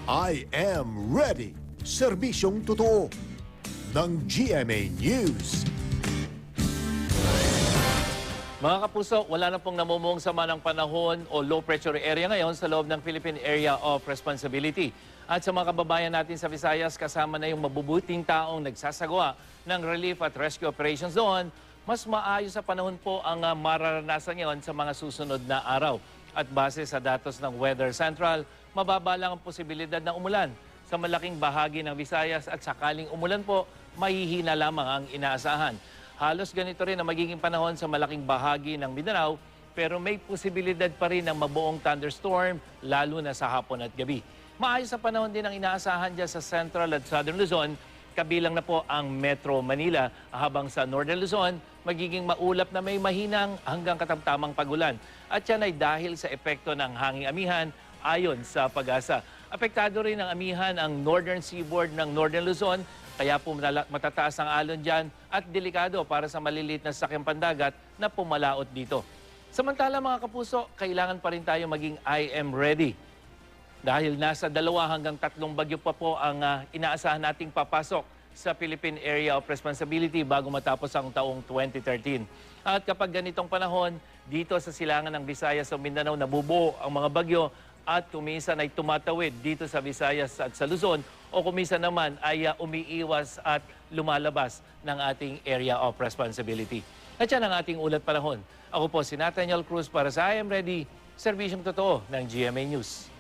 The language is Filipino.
I am ready. Serbisyong totoo ng GMA News. Mga kapuso, wala na pong namumuong sama ng panahon o low pressure area ngayon sa loob ng Philippine Area of Responsibility. At sa mga kababayan natin sa Visayas, kasama na yung mabubuting taong nagsasagawa ng relief at rescue operations doon, mas maayos sa panahon po ang mararanasan ngayon sa mga susunod na araw. At base sa datos ng Weather Central, mababa lang ang posibilidad ng umulan sa malaking bahagi ng Visayas at sakaling umulan po, mahihina lamang ang inaasahan. Halos ganito rin ang magiging panahon sa malaking bahagi ng Mindanao, pero may posibilidad pa rin ng mabuong thunderstorm, lalo na sa hapon at gabi. Maayos sa panahon din ang inaasahan dyan sa Central at Southern Luzon, kabilang na po ang Metro Manila, habang sa Northern Luzon, magiging maulap na may mahinang hanggang katamtamang pagulan. At yan ay dahil sa epekto ng hanging amihan ayon sa Pag-asa. Apektado rin ng amihan ang northern seaboard ng Northern Luzon, kaya po matataas ang alon dyan at delikado para sa maliliit na sasakyang pandagat na pumalaot dito. Samantala mga kapuso, kailangan pa rin tayo maging I am ready. Dahil nasa 2 hanggang 3 bagyo pa po ang inaasahan nating papasok sa Philippine Area of Responsibility bago matapos ang taong 2013. At kapag ganitong panahon, dito sa silangan ng Visayas o Mindanao nabubuo ang mga bagyo at kuminsan ay tumatawid dito sa Visayas at sa Luzon o kuminsan naman ay umiiwas at lumalabas ng ating Area of Responsibility. At yan ang ating ulat panahon. Ako po si Nathaniel Cruz para sa I Am Ready, serbisyong totoo ng GMA News.